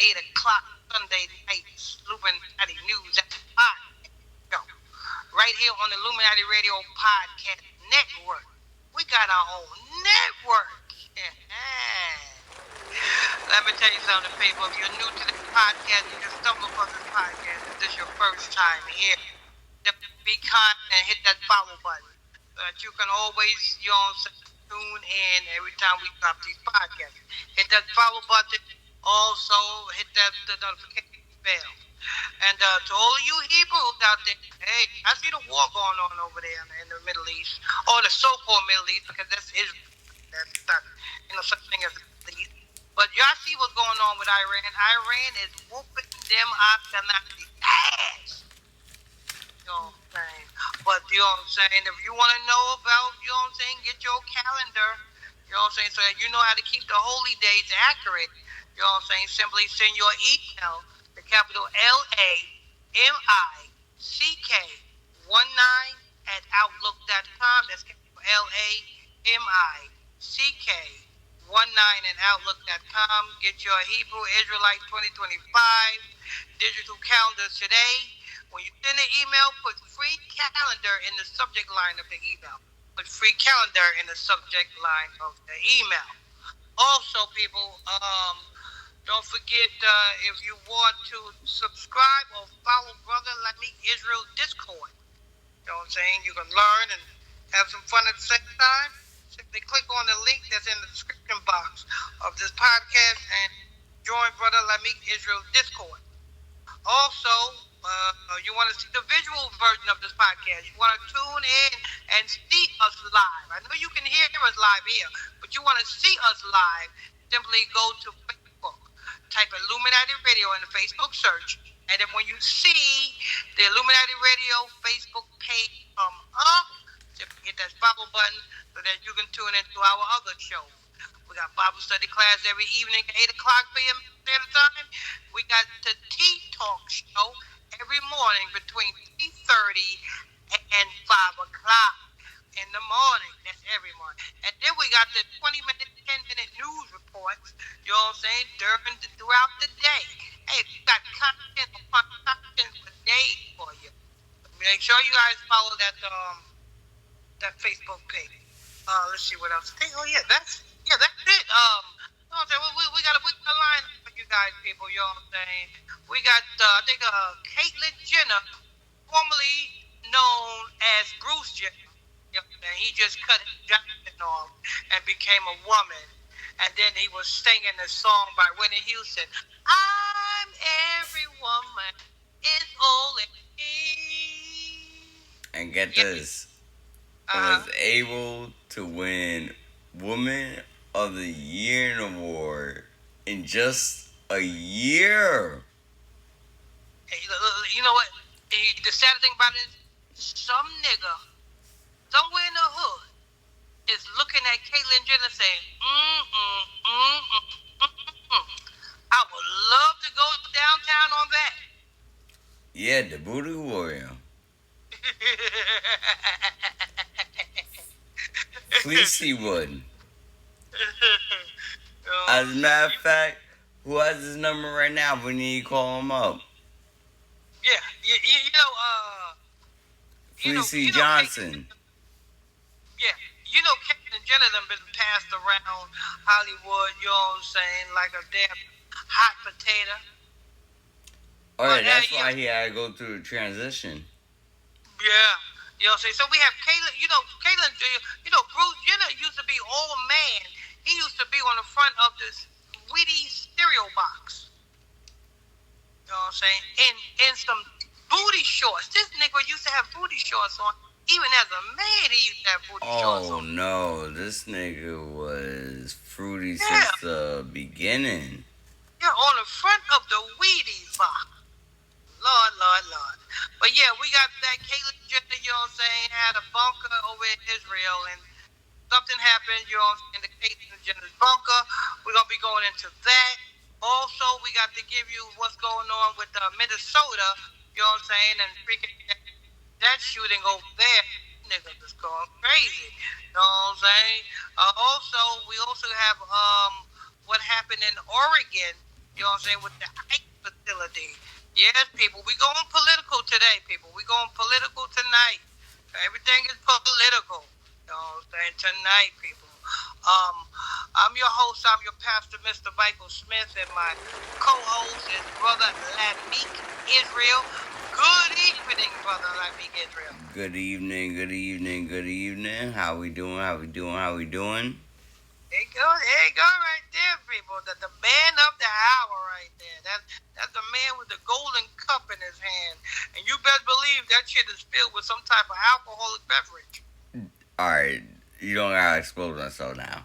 8 o'clock Sunday night Illuminati News at the podcast show. Right here on the Illuminati Radio Podcast Network. We got our own network. Let me tell you something, people. If you're new to this podcast, you just stumble across this podcast. If this is your first time here, be kind and hit that follow button so that you can always, tune in every time we drop these podcasts. Hit that follow button. Also, hit the notification bell. And to all of you Hebrews out there, hey, I see the war going on over there in the Middle East, or the so-called Middle East, because that's Israel. That's not, such thing as the Middle East. But y'all see what's going on with Iran. Iran is whooping them Ashkenazi ass. You know what I'm saying? But you know what I'm saying? If you want to know about, you know what I'm saying, get your calendar. You know what I'm saying? So that you know how to keep the holy days accurate. You know what I'm saying? Simply send your email to capital LAMICK19 That's capital LAMICK19 Get your Hebrew Israelite 2025 digital calendars today. When you send an email, put free calendar in the subject line of the email. Put free calendar in the subject line of the email. Also, people, don't forget if you want to subscribe or follow Brotha Lamick Israel Discord. You know what I'm saying? You can learn and have some fun at the same time. Simply click on the link that's in the description box of this podcast and join Brotha Lamick Israel Discord. Also, you want to see the visual version of this podcast. You want to tune in and see us live. I know you can hear us live here, but you want to see us live, simply go to Facebook. Type Illuminati Radio in the Facebook search, and then when you see the Illuminati Radio Facebook page come up, simply hit that follow button so that you can tune into our other shows. We got Bible study class every evening at 8 o'clock p.m. Standard Time. We got the Tea Talk show every morning between 3:30 and 5 o'clock in the morning. That's every morning. And then we got the 20-minute, 10-minute news reports, you know what I'm saying, throughout the day. Hey, we got content upon content for days for you. Make sure you guys follow that Facebook page. Let's see what else. Oh, yeah, that's it. You know what I'm saying? We got a line for you guys, people, you know what I'm saying? We got, I think, Caitlyn Jenner, formerly known as Bruce Jenner. You know what I'm saying? He just cut his jacket off and became a woman. And then he was singing a song by Whitney Houston. I'm every woman is all in me. And get this. Was able to win Woman of the Year award in just a year. You know what? The sad thing about it is some nigga somewhere in the hood is looking at Caitlyn Jenner saying, I would love to go downtown on that. Yeah, the booty warrior. Fleecy would. As a matter of fact, who has his number right now? We need to call him up. Yeah, Fleecy Johnson. Caitlyn Jenner done been passed around Hollywood, you know what I'm saying, like a damn hot potato. Oh, yeah, that's why he had to go through the transition. Yeah. You know what I'm saying? So we have Caitlyn, Bruce Jenner used to be all man. He used to be on the front of this Wheaties cereal box. You know what I'm saying? In some booty shorts. This nigga used to have booty shorts on. Even as a man, he used to have booty shorts on. Oh, no. This nigga was fruity since the beginning. Yeah, on the front of the Wheaties box. Lord. But yeah, we got that Caitlyn Jenner, you know what I'm saying, had a bunker over in Israel, and something happened, you know what I'm saying, the Caitlyn Jenner's bunker. We're going to be going into that. Also, we got to give you what's going on with Minnesota, you know what I'm saying, and freaking that shooting over there. Niggas is going crazy, you know what I'm saying. We also have what happened in Oregon, You know what I'm saying? With the ICE facility. Yes, people. We going political today, people. We going political tonight. Everything is political. You know what I'm saying? Tonight, people. I'm your host. I'm your pastor, Mr. Michael Smith, and my co-host is Brotha Lamick Israel. Good evening, Brotha Lamick Israel. Good evening, good evening, good evening. How we doing? How we doing? How we doing? There you go right there, people. The man of the hour right there. That's the man with the golden cup in his hand. And you best believe that shit is filled with some type of alcoholic beverage. Alright, you don't gotta expose myself now.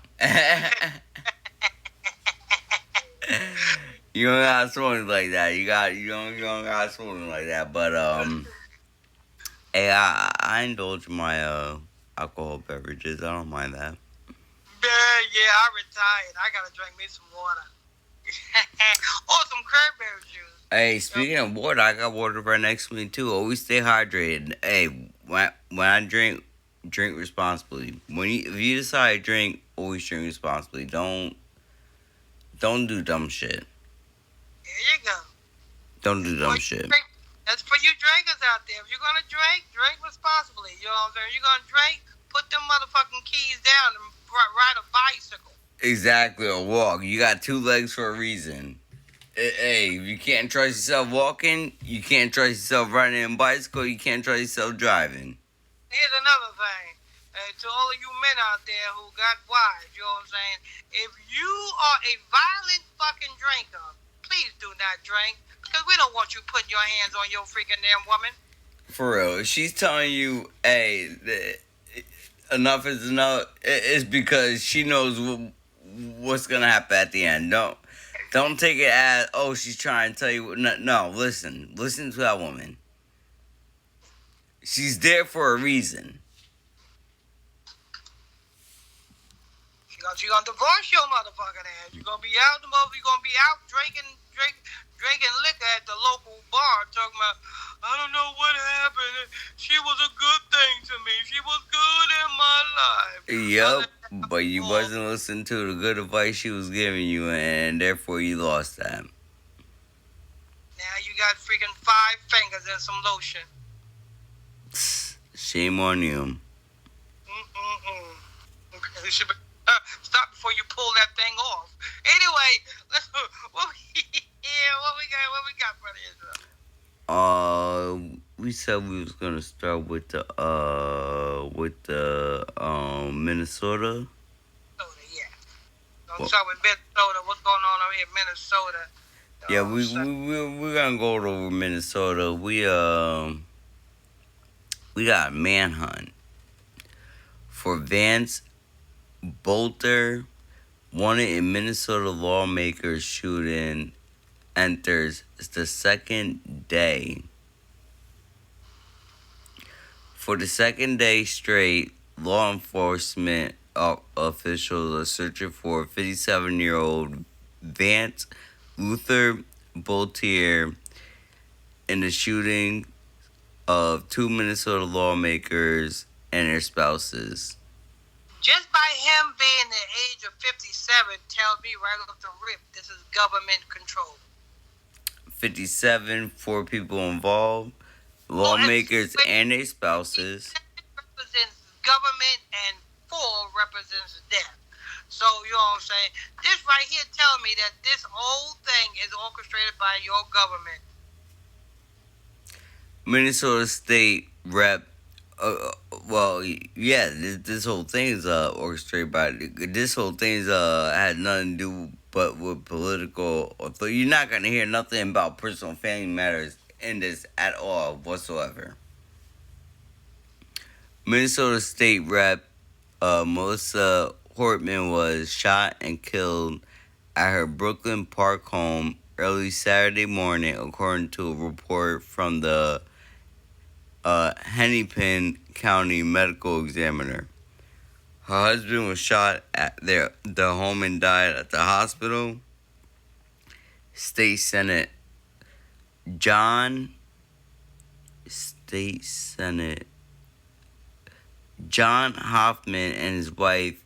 You don't gotta expose like that. You don't gotta expose like that. But hey, I indulge my alcohol beverages. I don't mind that. Yeah, I retired. I gotta drink me some water. Or some cranberry juice. Hey, speaking of water, I got water right next to me too. Always stay hydrated. Hey, when I drink responsibly. If you decide to drink, always drink responsibly. Don't do dumb shit. There you go. Don't do dumb shit. That's for you drinkers out there. If you're gonna drink responsibly. You know what I'm saying? If you're gonna drink, put them motherfucking keys down and ride a bicycle. Exactly, or walk. You got two legs for a reason. Hey, if you can't trust yourself walking, you can't trust yourself riding a bicycle, you can't trust yourself driving. Here's another thing. To all of you men out there who got wives, you know what I'm saying? If you are a violent fucking drinker, please do not drink. Because we don't want you putting your hands on your freaking damn woman. For real. If she's telling you, hey, enough is enough, it's because she knows what's going to happen at the end. Don't take it as, oh, she's trying to tell you. No, listen. Listen to that woman. She's there for a reason. She's gonna divorce your motherfucking ass. You're gonna be out drinking liquor at the local bar, talking about, I don't know what happened. She was a good thing to me. She was good in my life. Yep, but you wasn't listening to the good advice she was giving you, and therefore you lost that. Now you got freaking 5 fingers and some lotion. Shame on you. You should stop before you pull that thing off. Anyway, what we got, Brother Israel? We said we was gonna start with the Minnesota. Yeah. Gonna start with Minnesota. What's going on over here in Minnesota? Yeah, we're gonna go over Minnesota. We got a manhunt for Vance Bolter, wanted in Minnesota lawmakers shooting, enters the second day. For the second day straight, law enforcement officials are searching for 57-year-old Vance Luther Bolter in the shooting of 2 Minnesota lawmakers and their spouses. Just by him being the age of 57 tells me right off the rip, this is government control. 57, 4 people involved, lawmakers and their spouses. 57 represents government and 4 represents death. So, you know what I'm saying? This right here tells me that this whole thing is orchestrated by your government. Minnesota State Rep. This whole thing is orchestrated by. This whole thing's had nothing to do but with political. So you're not gonna hear nothing about personal family matters in this at all whatsoever. Minnesota State Rep. Melissa Hortman was shot and killed at her Brooklyn Park home early Saturday morning, according to a report from the Hennepin County Medical Examiner. Her husband was shot at the home and died at the hospital. State Senate John Hoffman and his wife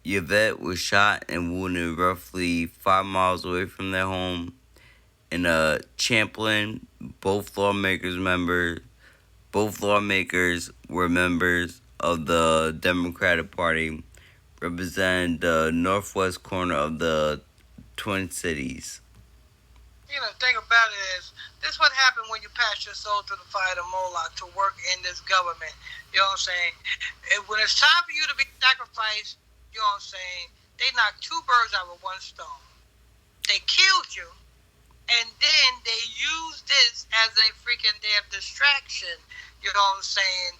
Yvette was shot and wounded roughly 5 miles away from their home. In Champlin, both lawmakers were members of the Democratic Party, representing the northwest corner of the Twin Cities. The thing about it is, this is what happened when you pass your soul to the fire of Moloch to work in this government. You know what I'm saying? When it's time for you to be sacrificed, you know what I'm saying, they knocked two birds out with one stone. They killed you, and then they used this as a freaking damn distraction, you know what I'm saying,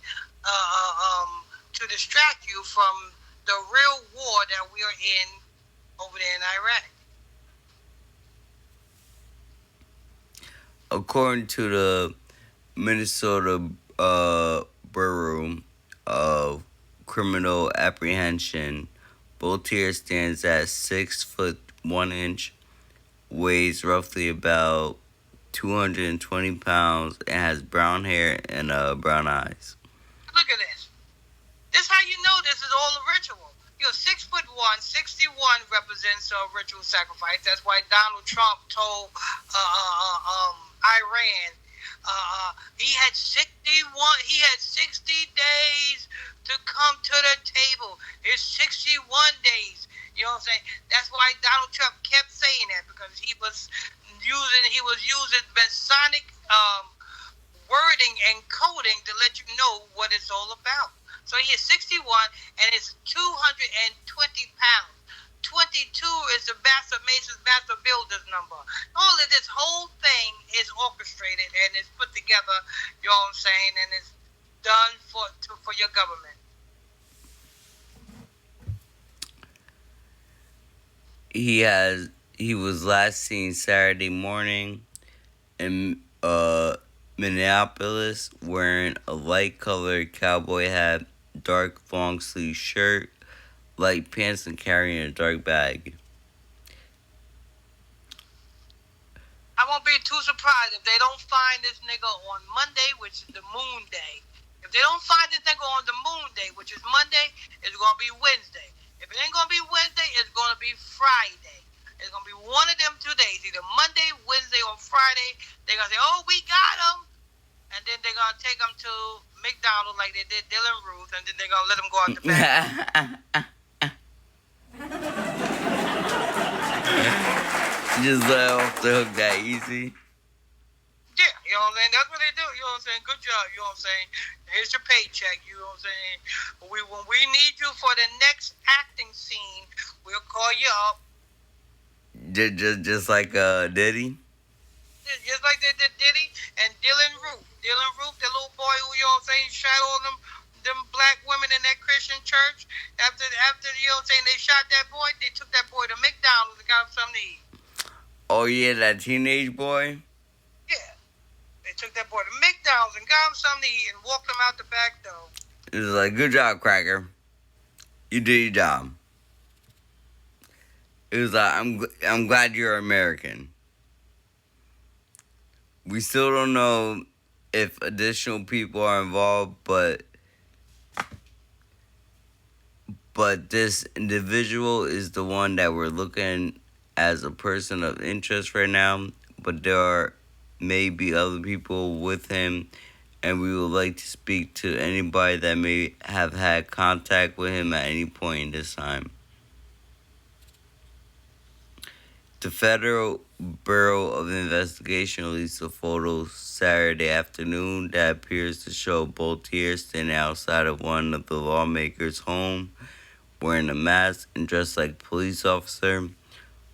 to distract you from the real war that we are in over there in Iraq. According to the Minnesota Bureau of Criminal Apprehension, Boltier stands at 6 foot 1 inch, weighs roughly about 220 pounds, and has brown hair and brown eyes. Look at this. This is how you know this is all a ritual. 6 foot 1, 61 represents a ritual sacrifice. That's why Donald Trump told Iran he had 60 days to come to the table. It's 61 days. You know what I'm saying? That's why Donald Trump kept saying that, because he was using Masonic wording and coding to let you know what it's all about. So he is 61 and it's 220 pounds. 22 is the Master Mason's Master Builder's number. All of this whole thing is orchestrated and is put together, you know what I'm saying, and it's done for your government. He was last seen Saturday morning in Minneapolis wearing a light colored cowboy hat, dark long sleeve shirt, light pants, and carrying a dark bag. I won't be too surprised if they don't find this nigga on Monday, which is the moon day. If they don't find this nigga on the moon day, which is Monday, it's going to be Wednesday. If it ain't going to be Wednesday, it's going to be Friday. It's going to be one of them 2 days, either Monday, Wednesday, or Friday. They're going to say, oh, we got him. And then they're going to take him to McDonald's like they did Dylan Ruth, and then they're going to let him go out the back. Just let off the hook that easy. Yeah, you know what I'm saying? That's what they do. You know what I'm saying? Good job. You know what I'm saying? Here's your paycheck. You know what I'm saying? When we need you for the next acting scene, we'll call you up. Just like Diddy? Just like they did Diddy and Dylan Ruth. Dylan Ruth, the little boy who, you know what I'm saying, shot all them black women in that Christian church. After you know what I'm saying, they shot that boy, they took that boy to McDonald's and got him something to eat. Oh, yeah, that teenage boy? Yeah. They took that boy to McDonald's and got him something to eat and walked him out the back door. It was like, good job, Cracker. You did your job. It was like, I'm glad you're American. We still don't know if additional people are involved, but this individual is the one that we're looking as a person of interest right now. But there may be other people with him, and we would like to speak to anybody that may have had contact with him at any point in this time. The Federal Bureau of Investigation released a photo Saturday afternoon that appears to show Boltier standing outside of one of the lawmakers' home, wearing a mask and dressed like a police officer.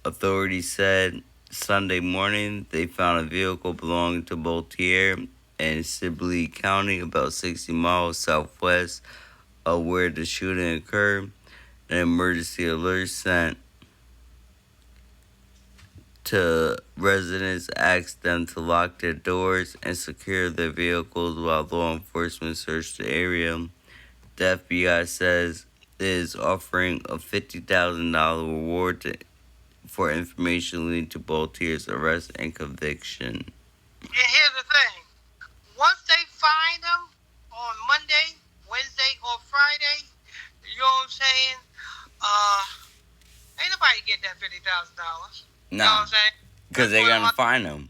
Authorities said Sunday morning they found a vehicle belonging to Boltier in Sibley County, about 60 miles southwest of where the shooting occurred. An emergency alert sent to residents asked them to lock their doors and secure their vehicles while law enforcement searched the area. The FBI says it is offering a $50,000 reward for information leading to Boltier's arrest and conviction. And here's the thing. Once they find him on Monday, Wednesday, or Friday, you know what I'm saying, Ain't nobody get that $50,000. You know Nah, what I'm saying? because they're gonna find them.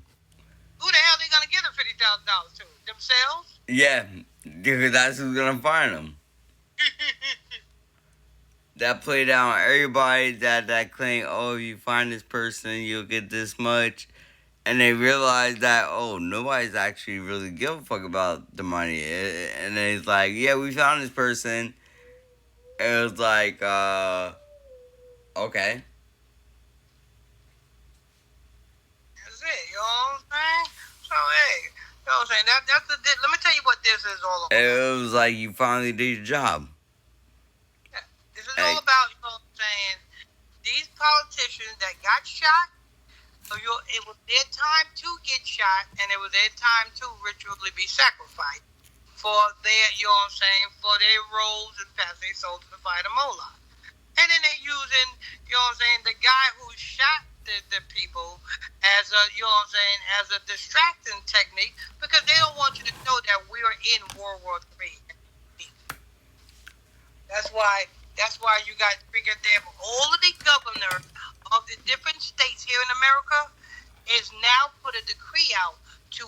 Who the hell they gonna give the $50,000 to? Themselves? Yeah, because that's who's gonna find them. That played out on everybody that claim, oh, if you find this person, you'll get this much. And they realize that, oh, nobody's actually really give a fuck about the money. And then it's like, yeah, we found this person. It was like, okay. That's it. You know what I'm saying? So hey, you know what I'm saying? Let me tell you what this is all about. It was like you finally did your job. Yeah. This is all about, you know what I'm saying, these politicians that got shot. It was their time to get shot, and it was their time to ritually be sacrificed for their, you know what I'm saying, for their roles and past their souls to fight a Moloch. And then they're using, you know what I'm saying, the guy who shot the people as a, you know what I'm saying, as a distracting technique, because they don't want you to know that we are in World War III. That's why you got figured them. All of the governors of the different states here in America is now put a decree out to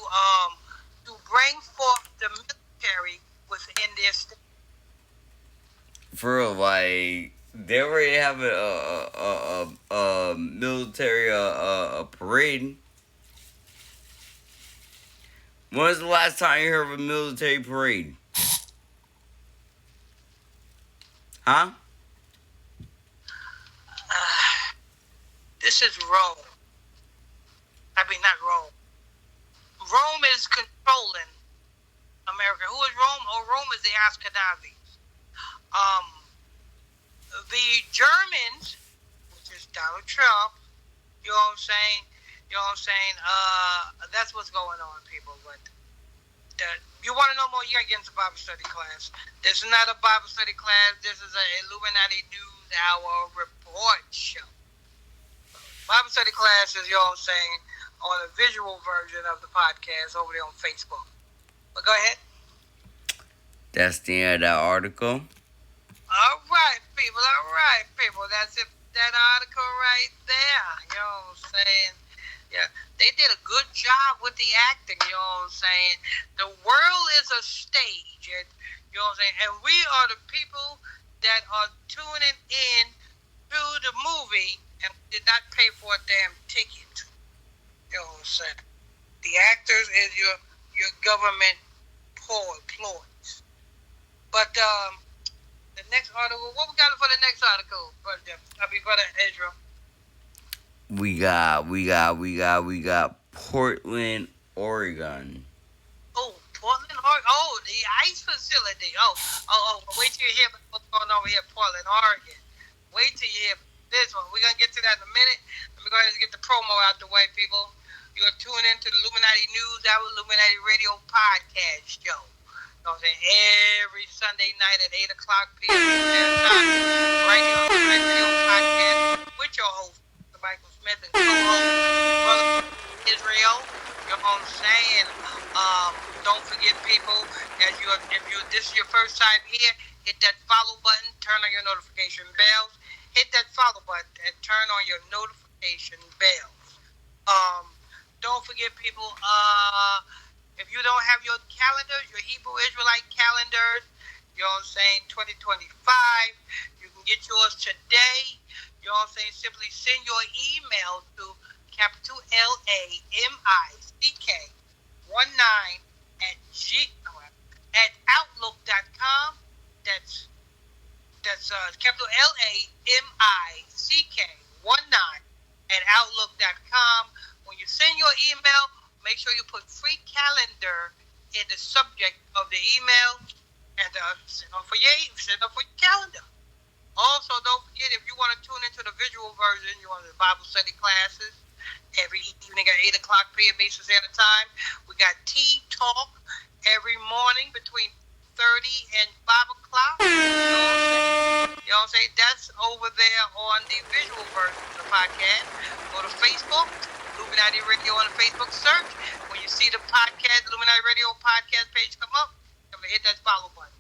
bring forth the military within their state. For real, like they already have a military parade. When was the last time you heard of a military parade? Huh? This is Rome. I mean, not Rome. Rome is controlling America. Who is Rome? Oh, Rome is the Ashkenazis. The Germans, which is Donald Trump, you know what I'm saying? You know what I'm saying? That's what's going on, people. But you want to know more? You got to get into Bible study class. This is not a Bible study class. This is an Illuminati News Hour report show. Bible study class is, you know what I'm saying, on a visual version of the podcast over there on Facebook. But go ahead. That's the end of that article. All right, people. That's it. That article right there. You know what I'm saying? Yeah, they did a good job with the acting. You know what I'm saying? The world is a stage, and you know what I'm saying. And we are the people that are tuning in to the movie and did not pay for a damn ticket. You know what I'm saying? The actors is your government employees. But the next article, what we got for the next article, Brother Israel? We got Portland, Oregon. Oh, Portland, Oregon. Oh, the ice facility. Wait till you hear what's going on over here in Portland, Oregon. Wait till you hear this one. We're going to get to that in a minute. Let me go ahead and get the promo out the way, people. You're tuning into the Illuminati News Hour, Illuminati Radio Podcast Show. You know what I'm saying? Every Sunday night at 8 o'clock p.m. right here on the Illuminati Radio Podcast with your host, Michael Smith, and co-host, Brotha Lamick Israel. You know what I'm saying? Don't forget, people, if this is your first time here, hit that follow button, turn on your notification bells. Hit that follow button and turn on your notification bells. Don't forget, people, if you don't have your calendars, your Hebrew Israelite calendars, you know what I'm saying, 2025, you can get yours today. You know what I'm saying? Simply send your email to capital LAMICK19 at outlook.com. That's capital LAMICK19 at outlook.com. When you send your email, make sure you put free calendar in the subject of the email and send up for your calendar. Also, don't forget, if you want to tune into the visual version, you want the Bible study classes every evening at 8 o'clock p.m. Eastern Standard Time. We got tea talk every morning between 30 and 5 o'clock. You know what I'm saying? That's over there on the visual version of the podcast. Go to Facebook, Illuminati Radio on the Facebook search. When you see the podcast, Illuminati Radio podcast page come up, hit that follow button.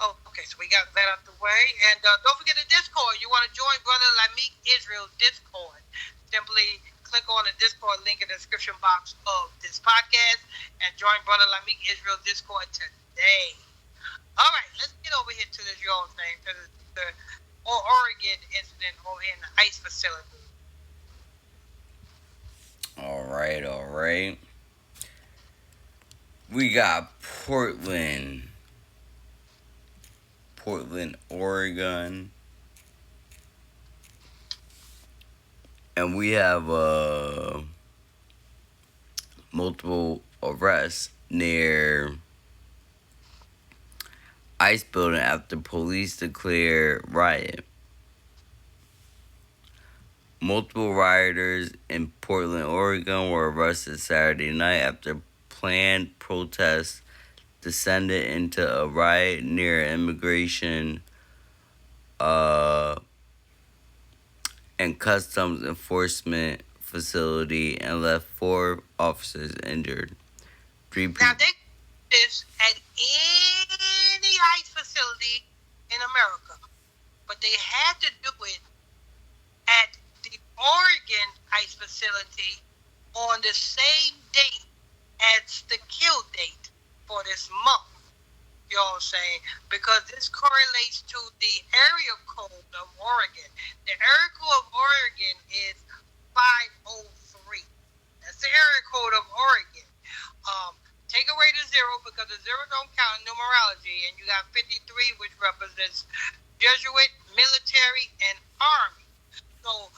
Oh, okay. so we got that out the way. And don't forget the Discord. You want to join Brotha Lamick Israel Discord. Simply click on the Discord link in the description box of this podcast and join Brotha Lamick Israel Discord today. All right, let's get over here to this y'all thing, to the Oregon incident over in the ICE facility. All right. We got Portland, Oregon. And we have multiple arrests near ICE building after police declare riot. Multiple rioters in Portland, Oregon were arrested Saturday night after planned protests descended into a riot near an immigration and customs enforcement facility and left 4 officers injured. 3 people. Now, they do this at any ICE facility in America, but they had to do it at the Oregon ICE facility on the same date as the kill date for this month. You know what I'm saying? Because this correlates to the area code of Oregon. The area code of Oregon is 503. That's the area code of Oregon. Take away the 0 because the 0 don't count in numerology, and you got 53, which represents Jesuit, military, and army. So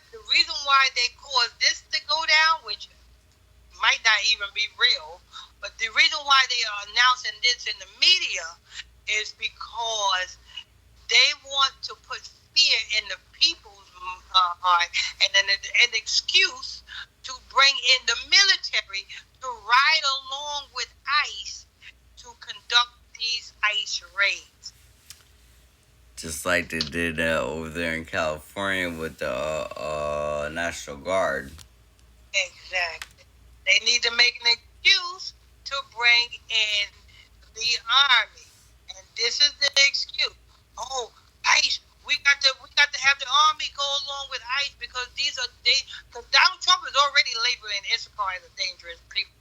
the reason why they caused this to go down, which might not even be real, but the reason why they are announcing this in the media is because they want to put fear in the people's heart and an excuse to bring in the military to ride along with ICE to conduct these ICE raids. Just like they did over there in California with the National Guard. Exactly. They need to make an excuse to bring in the army, and this is the excuse. Oh, ICE, we got to have the army go along with ICE because because Donald Trump is already labeling Issachar as a dangerous people.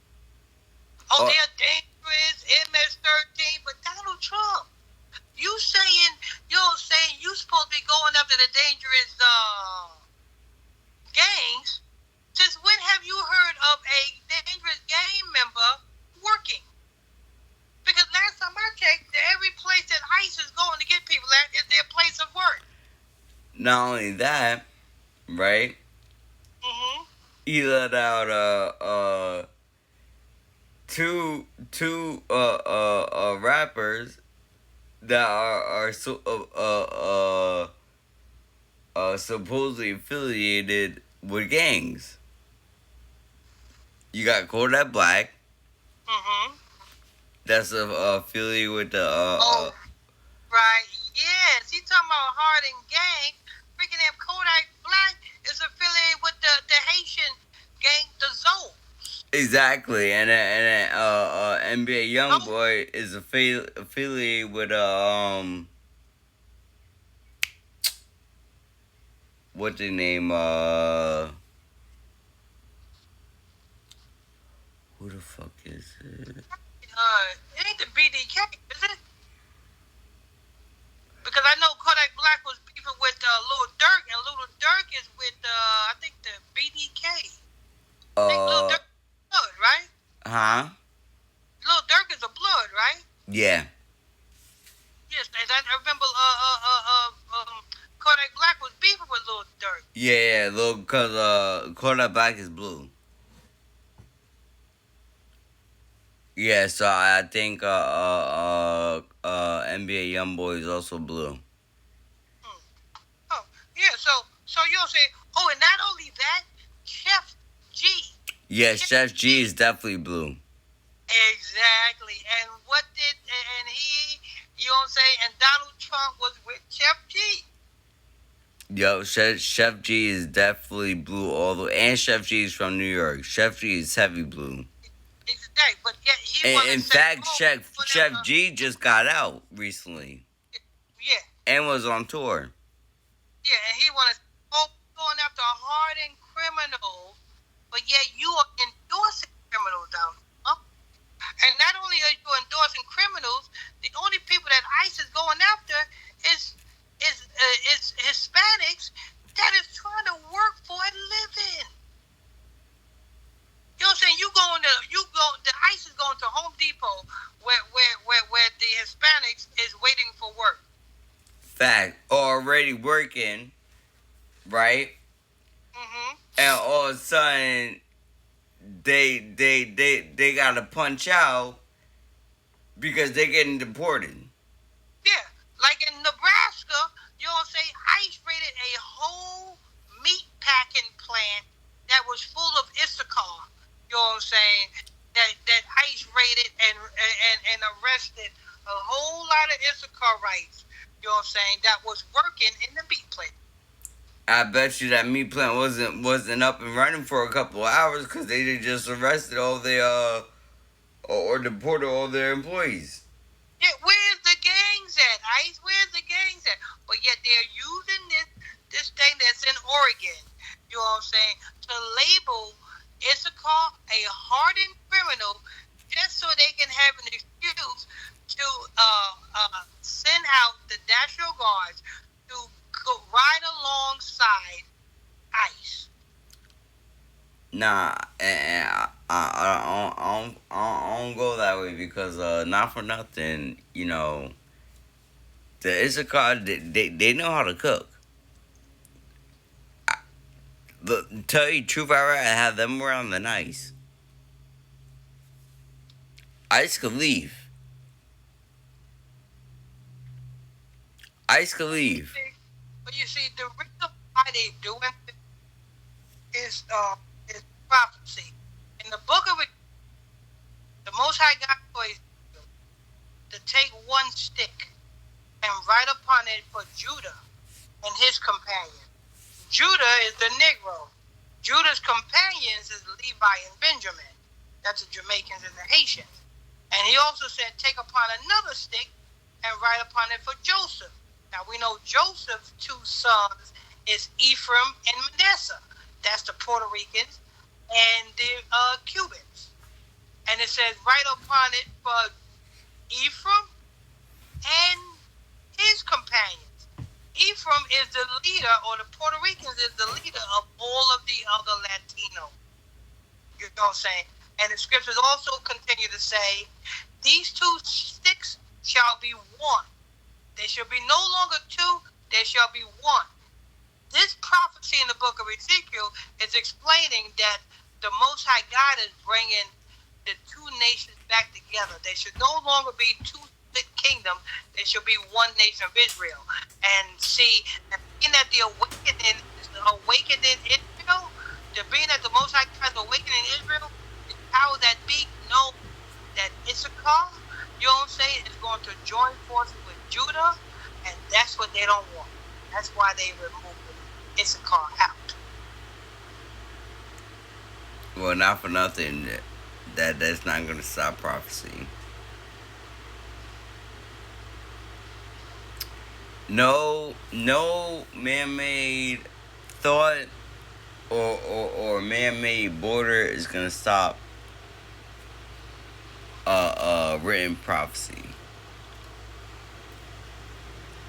They're dangerous, MS-13, but Donald Trump, you saying you supposed to be going after the dangerous gangs. Since when have you heard of a dangerous gang member working? Because last time I checked, every place that ICE is going to get people at is their place of work. Not only that, right? Mm-hmm. He let out two rappers that are supposedly affiliated with gangs. You got Kodak Black. Mm-hmm. That's affiliated with the right. Yes, he's talking about Harding gang. Freaking that Kodak Black is affiliated with the Haitian gang, the Zoe. Exactly, and NBA YoungBoy is affiliated with what the name who the fuck is it? It ain't the BDK, is it? Because I know Kodak Black was beefing with Lil Durk, and Lil Durk is with I think the BDK. I think Lil Durk is blood, right? Huh? Lil Durk is a blood, right? Yeah. Yes, and I remember Kodak Black was beefing with Lil Durk. Yeah, cause Kodak Black is blue. Yeah, so I think NBA YoungBoy is also blue. Oh, yeah. So you'll say, oh, and not only that, Chef G. Yeah, Chef G is definitely blue. Exactly. And he, you know what I'm saying? And Donald Trump was with Chef G. Yo, Chef G is definitely blue all the way. And Chef G is from New York. Chef G is heavy blue. Exactly. But yet he In fact, Chef G just got out recently. Yeah. And was on tour. Yeah, and he wanted going after hardened criminals, but yet you are endorsing criminals out. Huh? And not only are you endorsing criminals, the only people that ICE is going after is Hispanics that is trying to work for a living. You know what I'm saying? The ICE is going to Home Depot where the Hispanics is waiting for work. Fact, already working, right? Mm-hmm. And all of a sudden, they gotta punch out because they're getting deported. Yeah, like in Nebraska, you know what I'm saying? ICE raided a whole meat packing plant that was full of Issachar. You know what I'm saying? That ICE raided and arrested a whole lot of Issacharites. You know what I'm saying? That was working in the meat plant. I bet you that meat plant wasn't up and running for a couple of hours because they just arrested all their or deported all their employees. Yeah, where's the gangs at, ICE? Where's the gangs at? But yet they're using this thing that's in Oregon, you know what I'm saying, to label Issachar a hardened criminal just so they can have an excuse to send out the National Guards to go ride alongside ICE. Nah, and I don't go that way because not for nothing, you know, the Issachar they know how to cook. Tell you the truth, I'd rather have them around than ICE. ICE could leave. ICE could leave. But you see, the reason why they doing it is prophecy. In the book of it, the Most High God told to take one stick and write upon it for Judah and his companion. Judah is the Negro. Judah's companions is Levi and Benjamin. That's the Jamaicans and the Haitians. And he also said, take upon another stick and write upon it for Joseph. Now we know Joseph's two sons is Ephraim and Manasseh. That's the Puerto Ricans and the Cubans. And it says, write upon it for Ephraim and his companions. Ephraim is the leader, or the Puerto Ricans is the leader of all of the other Latinos. You know what I'm saying? And the scriptures also continue to say, these two sticks shall be one. There shall be no longer two, there shall be one. This prophecy in the book of Ezekiel is explaining that the Most High God is bringing the two nations back together. There should no longer be two split kingdoms. There should be one nation of Israel. And see, being that the awakening is awakening Israel, being that the Most High God is awakening Israel, the power that be know that Issachar, you know what I'm saying, is going to join forces with Judah, and that's what they don't want. That's why they removed Issachar out. Well, not for nothing, that's not going to stop prophecy. No man-made thought or man-made border is going to stop written prophecy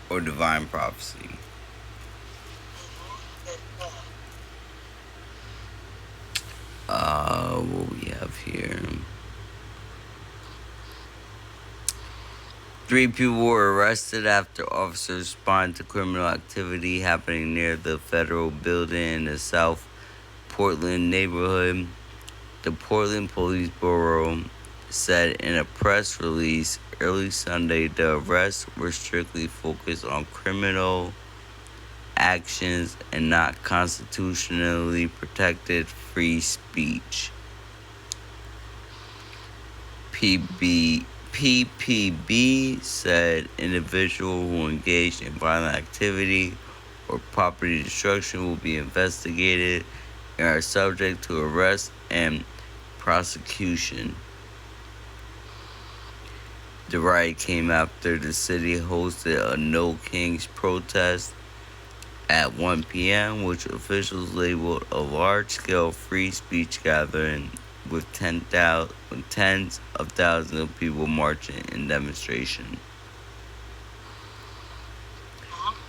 or divine prophecy. What we have here. 3 people were arrested after officers responded to criminal activity happening near the federal building in the South Portland neighborhood. The Portland Police Bureau said in a press release early Sunday the arrests were strictly focused on criminal actions and not constitutionally protected free speech. PPB said individuals who engaged in violent activity or property destruction will be investigated and are subject to arrest and prosecution. The riot came after the city hosted a No Kings protest at 1 p.m., which officials labeled a large-scale free speech gathering with tens of thousands of people marching in demonstration.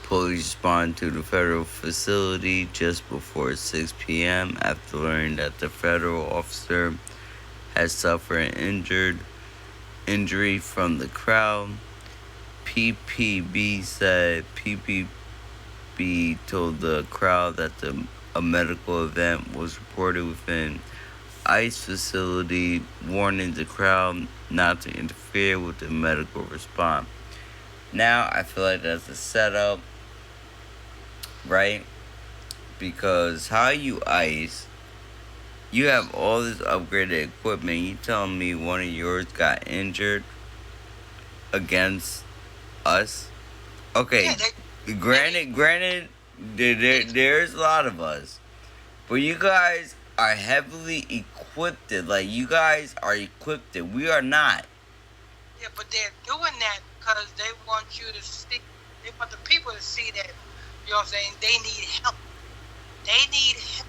Police responded to the federal facility just before 6 p.m. after learning that the federal officer had suffered an injury from the crowd. PPB told the crowd that a medical event was reported within ICE facility, warning the crowd not to interfere with the medical response. Now I feel like that's a setup, right? Because how you ICE, you have all this upgraded equipment. You telling me one of yours got injured against us? Okay, Yeah, granted, there's a lot of us, but you guys are heavily equipped. Like you guys are equipped. We are not. yeah, but they're doing that because they want you to see. They want the people to see that. You know what I'm saying? They need help. They need help.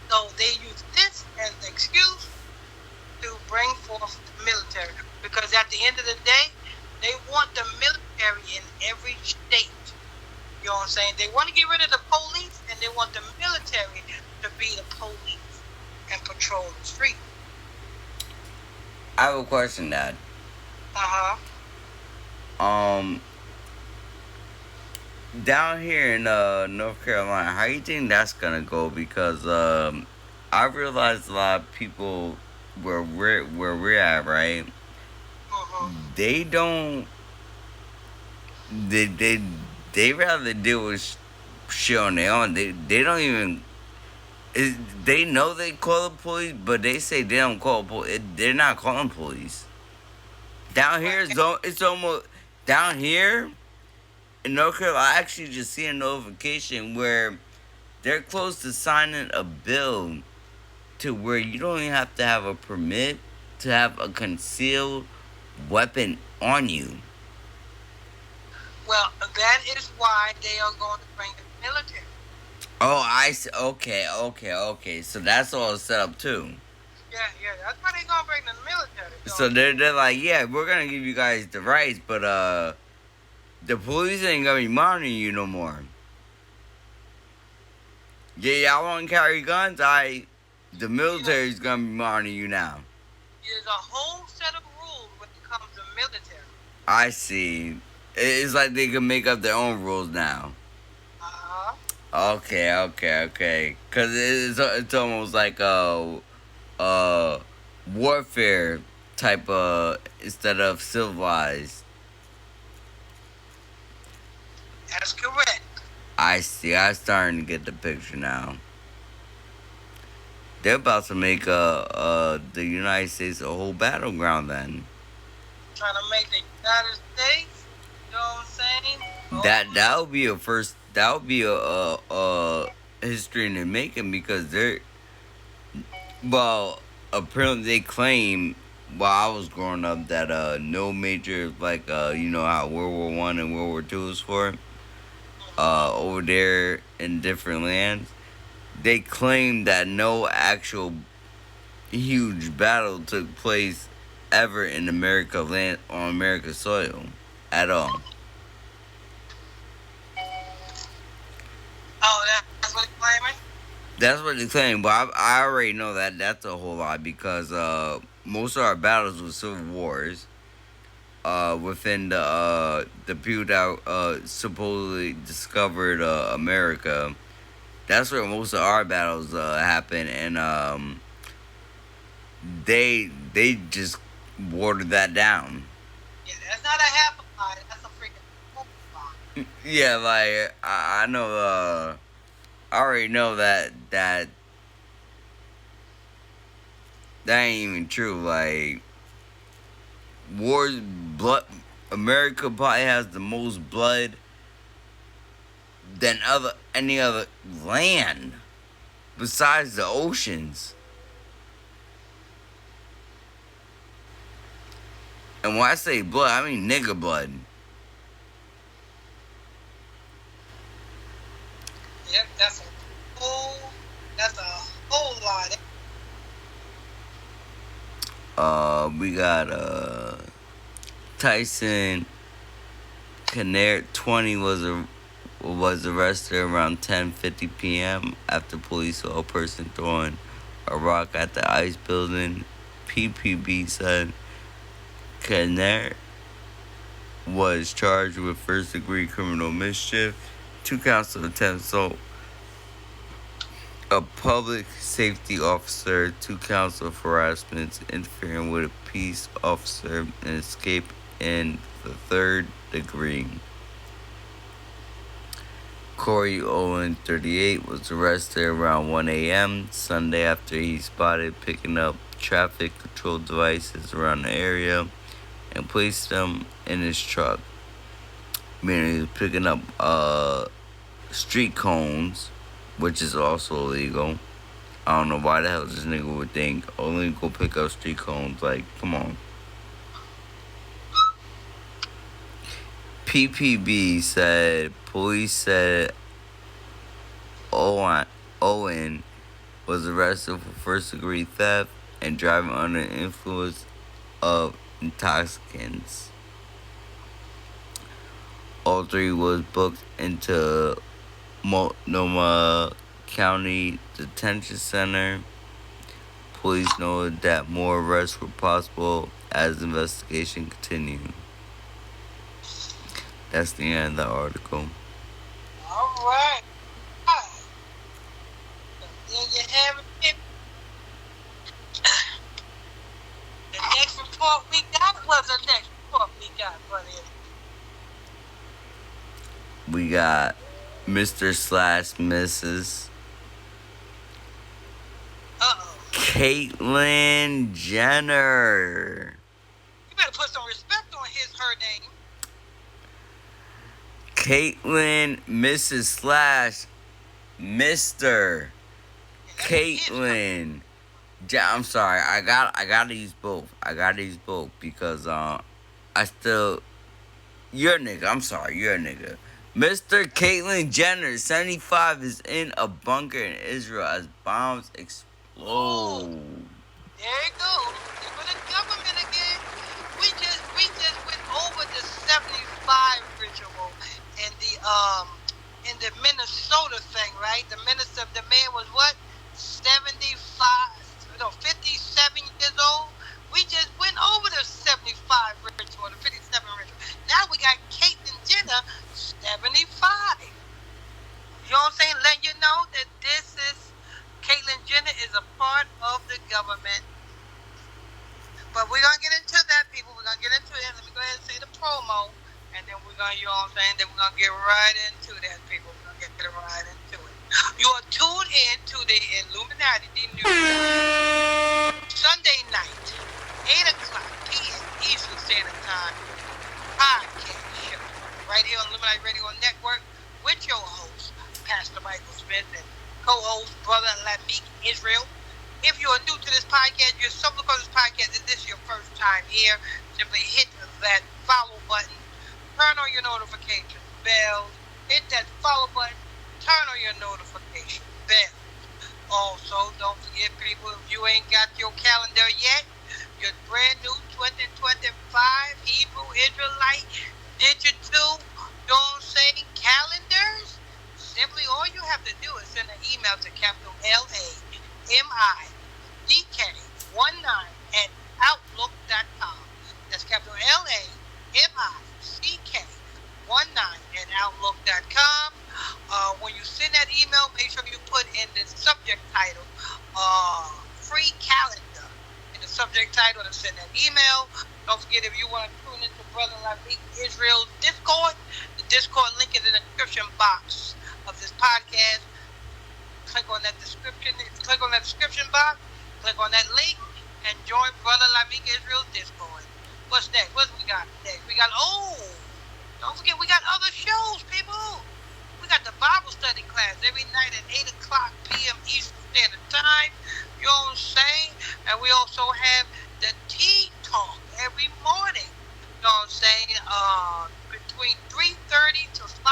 So they use this as an excuse to bring forth the military. Because at the end of the day, they want the military in every state. You know what I'm saying? They want to get rid of the police, and they want the military to be the police and patrol the street. I have a question, Dad. Down here in North Carolina, how you think that's gonna go? Because I realized a lot of people where we're at, right? They don't. They rather deal with shit on their own. They don't even. They know they call the police, but they say they don't call police. They're not calling police. Down here, it's almost down here in North Carolina. I actually just see a notification where they're close to signing a bill to where you don't even have to have a permit to have a concealed weapon on you. Well, that is why they are going to bring the military. Oh, I see. Okay. So that's all set up too. Yeah, that's why they're going to bring the military. So they're like, yeah, we're gonna give you guys the rights, but the police ain't gonna be monitoring you no more. Yeah, y'all want to carry guns? The military's gonna be monitoring you now. There's a whole set of rules when it comes to military. I see. It's like they can make up their own rules now. Okay. Cause it's almost like warfare type of instead of civilized. That's correct. I see. I'm starting to get the picture now. They're about to make the United States a whole battleground then. Trying to make the United States, you know what I'm saying? That would be a first. That would be a history in the making because they're. Well, apparently they claim while I was growing up that no major like you know how World War I and World War II was for over there in different lands. They claim that no actual huge battle took place ever in America land on America's soil at all. Oh, that's what they're claiming? That's what they claim, but I already know that that's a whole lie because most of our battles were civil wars within the people that supposedly discovered America. That's where most of our battles happen, and they just watered that down. Yeah, that's not a half a lie. That's a freaking full lie. Yeah, like I know. I already know that ain't even true. Like wars, blood. America probably has the most blood than any other land besides the oceans. And when I say blood, I mean nigga blood. Yep, that's a whole lot. We got Tyson Canare 20 was arrested around 10:50 p.m. after police saw a person throwing a rock at the ICE building. PPB said Canare was charged with first-degree criminal mischief, 2 counts of attempted assault, a public safety officer, 2 counts of harassment, interfering with a peace officer, and escape in the 3rd degree. Corey Owen, 38, was arrested around 1 a.m. Sunday after he spotted picking up traffic control devices around the area and placed them in his truck. Meaning he was picking up street cones, which is also illegal. I don't know why the hell this nigga would think only go pick up street cones. Like, come on. PPB said police said Owen was arrested for first-degree theft and driving under the influence of intoxicants. All 3 was booked into Multnomah County Detention Center. Police noted that more arrests were possible as the investigation continued. That's the end of the article. All right. There you have it. The next report we got was the next report we got, buddy. We got Mr./Mrs. Caitlyn Jenner. You better put some respect on her name. Caitlyn, Mrs./Mr. Caitlyn. I'm sorry. I gotta use both. Because I still. You're a nigga. I'm sorry. You're a nigga. Mr. Caitlyn Jenner, 75, is in a bunker in Israel as bombs explode. There you go. For the government again. We just went over the 75 ritual in the Minnesota thing, right? The man was what? 57 years old. We just went over the 75 ritual, the 57 ritual. Now we got Caitlyn Jenner, 75. You know what I'm saying? Letting you know that Caitlyn Jenner is a part of the government. But we're going to get into that, people. We're going to get into it. Let me go ahead and say the promo. And then we're going to, you know what I'm saying? Then we're going to get right into that, people. We're going to get right into it. You are tuned in to the Illuminati News Sunday night, 8 o'clock p.m. Eastern Standard Time podcast show. Right here on Illuminati Radio Network with your host, Pastor Michael Smith, and co-host, Brotha Lamick Israel. If you are new to this podcast, you're stumbled across this podcast, and this is your first time here, simply hit that follow button, turn on your notification bell, hit that follow button, turn on your notification bell. Also, don't forget, people, if you ain't got your calendar yet, your brand new 2025 Hebrew Israelite digital, you know what I'm saying, calendars, simply all you have to do is send an email to capital LAMICK19@outlook.com. That's capital LAMICK19@outlook.com. When you send that email, make sure you put in the subject title, free calendar, in the subject title, and send that email. Don't forget, if you want to tune into Brotha Lamick Israel's Discord, the Discord link is in the description box of this podcast. Click on that description box, click on that link, and join Brotha Lamick Israel's Discord. What's next? What we got next? Don't forget, we got other shows, people. We got the Bible study class every night at 8 o'clock p.m. Eastern Standard Time. You know what I'm saying? And we also have the Tea Talk every morning. You know what I'm saying? Between 3:30 to 5.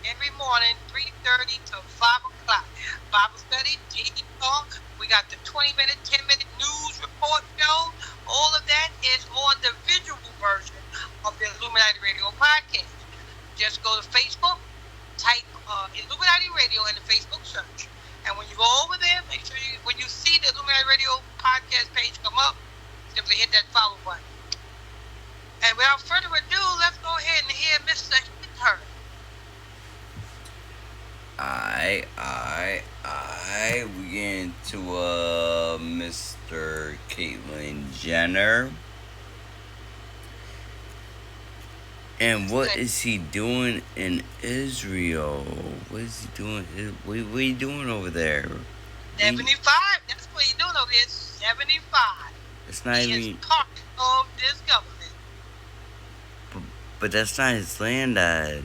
Every morning, 3:30 to 5 o'clock. Bible study, Jesus talk. We got the 20-minute, 10-minute news report show. All of that is on the visual version of the Illuminati Radio podcast. Just go to Facebook, type Illuminati Radio in the Facebook search. And when you go over there, make sure when you see the Illuminati Radio podcast page come up, simply hit that follow button. And without further ado, let's go ahead and hear Mr. Hither. We get into Mr. Caitlyn Jenner. And what is he doing in Israel? What is he doing? What are you doing over there? 75. That's what he's doing over there. 75. It's not he even. Is part of this government. But that's not his land, Dad.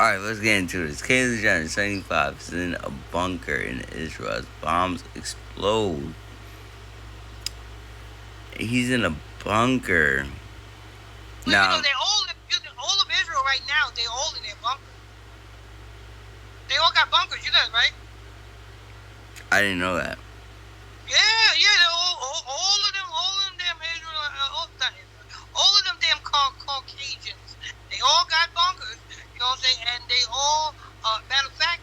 Alright, let's get into this. Caitlyn Jenner, 75, is in a bunker in Israel as bombs explode. He's in a bunker. Well, now, you know, all of Israel right now, they all in their bunker. They all got bunkers, you know that, right? I didn't know that. Yeah, all of them Israel, all of them damn Caucasians, they all got bunkers, you know what I'm saying? And they all, matter of fact,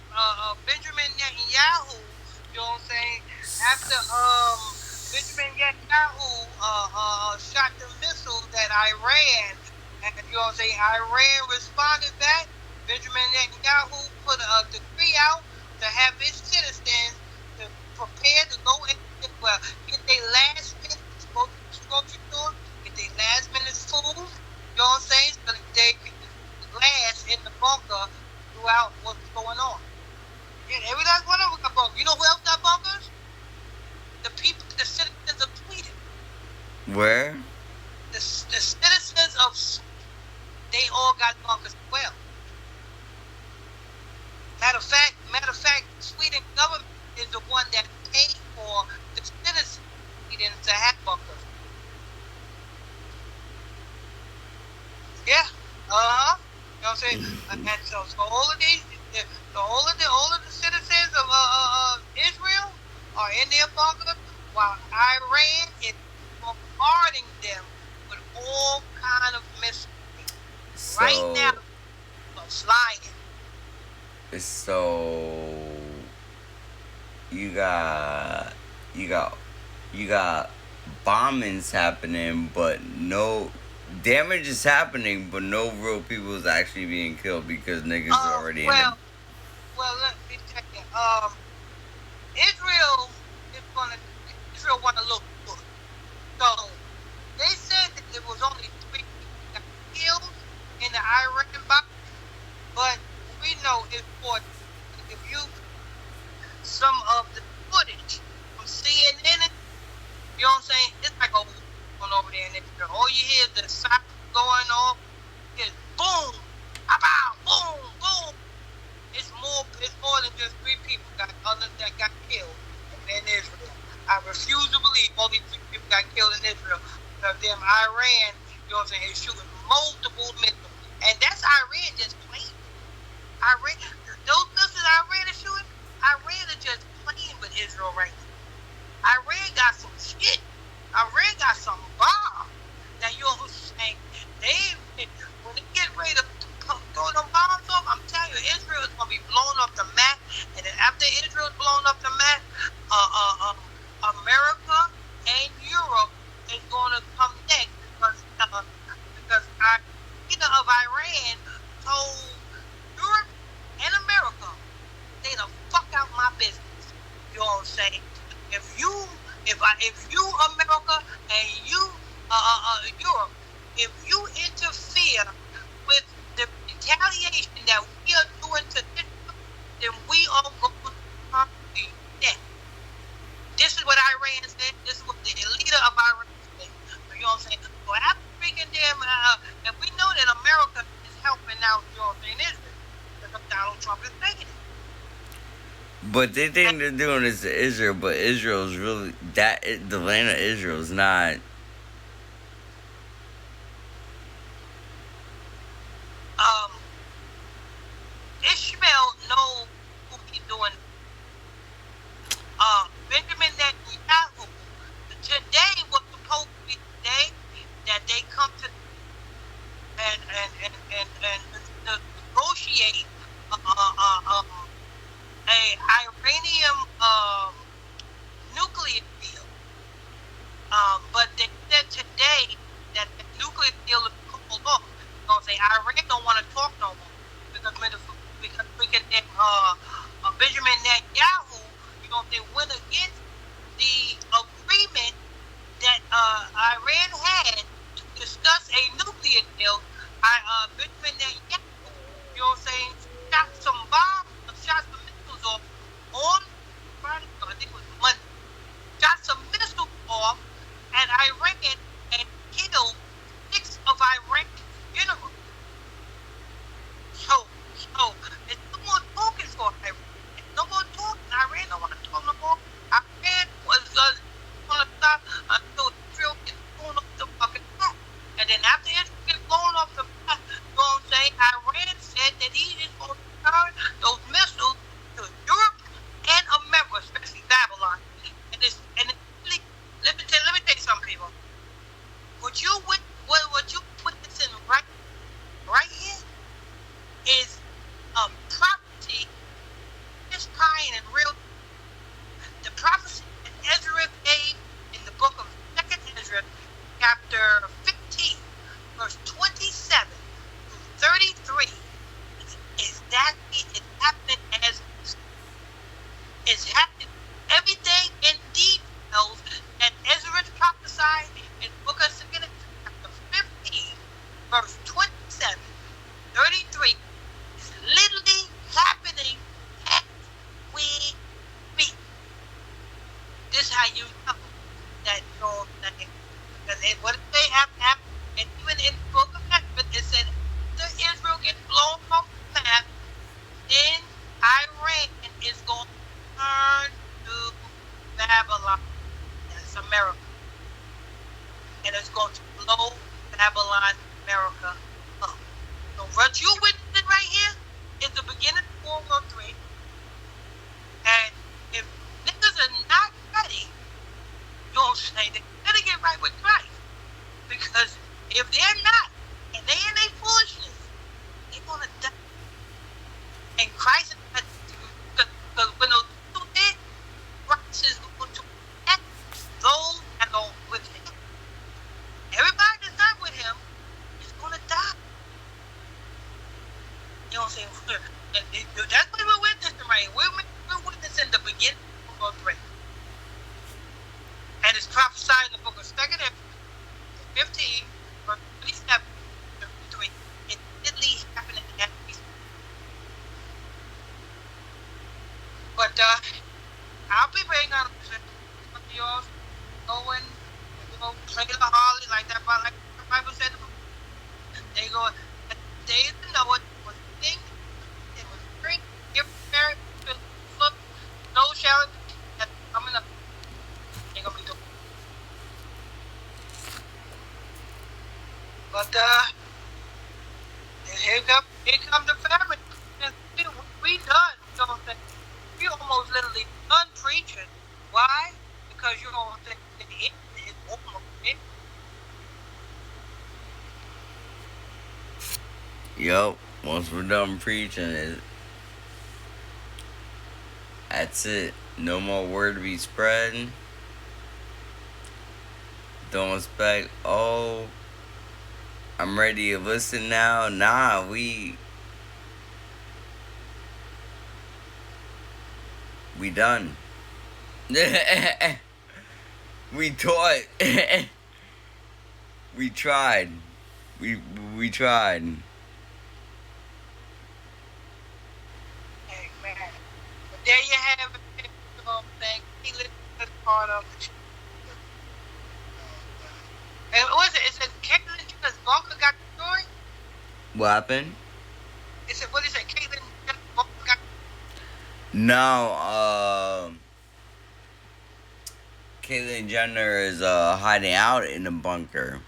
Benjamin Netanyahu, you know what I'm saying? After Benjamin Netanyahu shot the missile that Iran, and you know what I'm saying? Iran responded back. Benjamin Netanyahu put a decree out to have his citizens to prepare to go in. Well, get their last minute grocery store, get their last minute food, you know what I'm saying? So that they can last in the bunker throughout what's going on. Yeah, every last one of them got bunkers. You know who else got bunkers? The people, the citizens of Sweden. Where? The citizens of Sweden, they all got bunkers as well. Matter of fact, Sweden government is the one that paid for the citizens of Sweden to have bunkers. Yeah. You know what I'm saying? And so all of these, all of the citizens of Israel are in their bunkers, while Iran is bombarding them with all kind of missiles. So, right now, flying. So you got bombings happening, but no damage is happening, but no real people is actually being killed because niggas are already in it. Well, let me tell you. Israel want to look good. So they said that there was only 3 people that got killed in the Iran bomb, but we know it's for if you some of the footage from CNN, you know what I'm saying? It's like a one over there in Israel. All you hear is the sirens going off. Is boom, pow, boom, boom. It's more than just 3 people that got killed in Israel. I refuse to believe only 3 people got killed in Israel. Because them Iran, you know what I'm saying, is shooting multiple missiles. And that's Iran just playing. Iran, those missiles Iran is shooting, Iran is just playing with Israel right now. Iran got some shit. Iran got some bombs. Now you know what I'm saying? When they get ready to throw them bombs off, I'm telling you, Israel is gonna be blown off the map. And then after Israel is blown off the map, America and Europe is gonna come next because our leader of Iran told Europe and America, stay the fuck out my business. You know what I'm saying? If you America and you Europe, if you interfere with the retaliation that we are doing to Israel, then we are going to come to death. This is what Iran said. This is what the leader of Iran said. You know what I'm saying? So after freaking them, and we know that America is helping out, you know what I'm saying, Israel, because Donald Trump is making it. But they think they're doing this to Israel, but Israel's really the land of Israel is not. Um, Ishmael knows who he's doing. Benjamin Netanyahu, today was supposed to be the day that they come to and negotiate a Iranian nuclear deal. But they said today that the nuclear deal is called off. They Iran don't want to talk no more because Benjamin Netanyahu, they went against the agreement that Iran had to discuss a nuclear deal. Benjamin Netanyahu, shot some bombs, shot some missiles off on Friday, I think it was Monday. Shot some missiles off at Iran and killed 6 of Iran's generals. So there's no more talking for Iran. There's no more talking. Iran don't want to talk no more. Iran was going to stop until Israel gets blown off the fucking map. And then after Israel gets blown off the map, Iran said that he is going to turn those missiles to Europe and America, especially Babylon. And really, let me tell you something, people. What you witnessing right here is prophecy, inspiring and real. The prophecy that Ezra gave in the book of 2nd Ezra, chapter 15, verse 27 through 33, is happening as is happening. Everything in details that Ezra prophesied in the book of 2nd Ezra, chapter 15, verse 27, 33, is literally happening as we speak. This is how you know that what did they have happened? And even in the book of Exodus, it said after Israel gets blown off the map, then Iran is going to turn to Babylon. That's America. And it's going to blow Babylon, America up. So what you witnessing right here is the beginning of World War III. And if niggas are not ready, they better get right with Christ. Because if they're not, and they in their foolishness, they're going to die. And Christ, because when those two did, Christ is going to protect those that are with him. Everybody that's not with him is going to die. You know what I'm saying? That's what we're witnessing right here. We're witnessing the beginning of World War III. And it's prophesied in the book of 2nd Ezra, 15, verse 27, 33. It's literally happening at least. But I'll be waiting on some of y'all going, play the harlot like that, like the Bible said. They go, they didn't know what was thing. It was drink, give married, look, no shall that's coming up. Ain't gonna be doing. But here come the family. We done. You know what I'm saying? We almost literally done preaching. Why? Because you don't think it's almost it. Yup. Once we're done preaching, that's it. No more word to be spreading. Don't expect, I'm ready to listen now. Nah, we done. We taught. We tried. We tried. Amen. But there you have it. You know what I'm saying? Caitlyn is part of it. And what is it? It says Caitlyn Jenner's bunker got destroyed? What happened? It said, what is it? Caitlyn Jenner's bunker got Now, Caitlyn Jenner is hiding out in the bunker.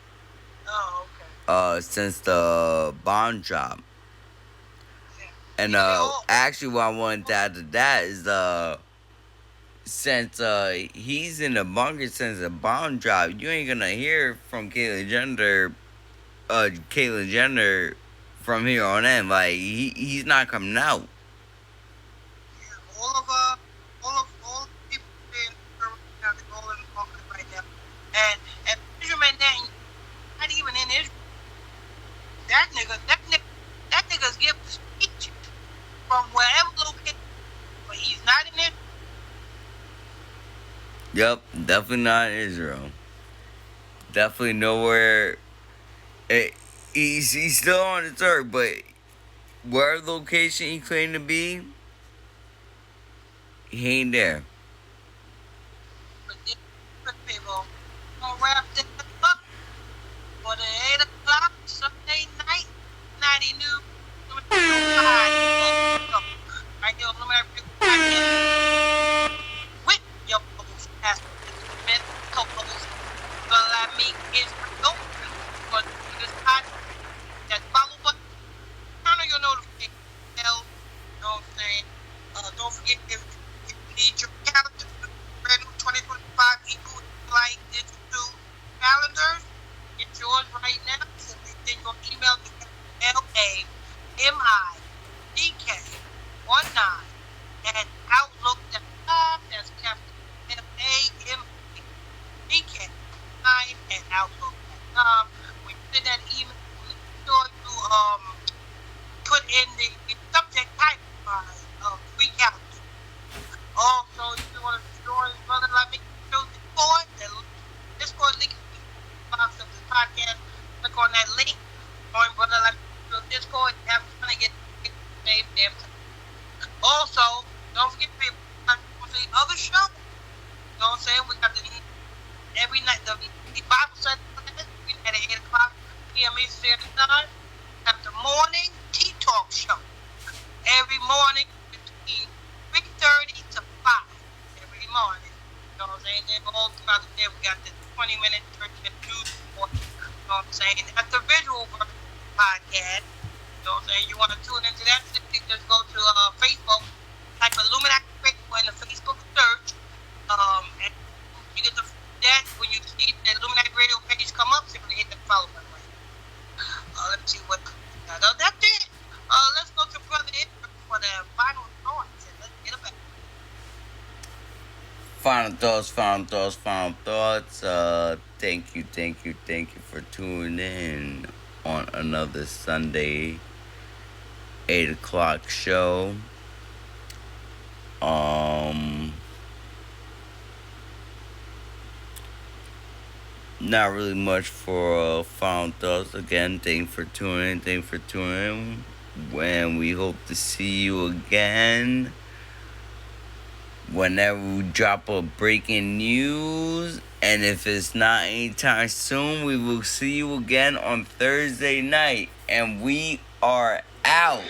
Oh, okay. Since the bomb drop. Yeah. And actually, what I wanted to add to that is since he's in the bunker since the bomb drop, you ain't gonna hear from Caitlyn Jenner from here on in. Like he's not coming out. Yeah. All the people in now, they're all in the bunker right now. And Benjamin Netanyahu, not even in Israel. That nigga's giving the speech from wherever location, but he's not in it. Yep, definitely not Israel. Definitely nowhere. He's still on the earth, but where location he claimed to be, he ain't there. But then people gonna wrap that up for the 8 o'clock Sunday night. 90 News. Right here on the American Podcast with your host, Pastor Smith, co-host Brotha Lamick Israel. For this podcast, that follow button, turn on your notification bell. You know what I'm saying? Don't forget if you need your calendar, brand new 2025 Equal Light Digital calendars, get yours right now. Simply send your email to LAMIDK19 at outlook.com. That's capital LAMIDK9 at outlook.com. When you send that email, make sure you put in the subject title free calendar. Also, if you want to join Brotha Lamick Israel Discord, the Discord link is in the box of this podcast. Click on that link. Join Brotha Lamick Israel Discord. You have fun and get the same damn time. Also, don't forget to be on the other show. You know what I'm saying? We got every night the Bible study at 8 o'clock p.m. Eastern Standard Time. We got the morning tea talk show every morning between 3:30 to 5 every morning. You know what I'm saying? Then all throughout the day we got the 20-minute, 30-minute news report. You know what I'm saying? That's the visual version of the podcast. You know what I'm saying? You want to tune into that? Just go to Facebook, type Illuminati Radio in the Facebook search, and you get that when you see the Illuminati Radio page come up. Simply hit the follow button. Let's see what. That's it. Let's go to Brotha Israel for the final thoughts, and let's get it back. Final thoughts. Thank you for tuning in on another Sunday 8 o'clock show. Not really much for final thoughts. Again, thank you for tuning in. When we hope to see you again whenever we drop a breaking news. And if it's not anytime soon, we will see you again on Thursday night. And we are out.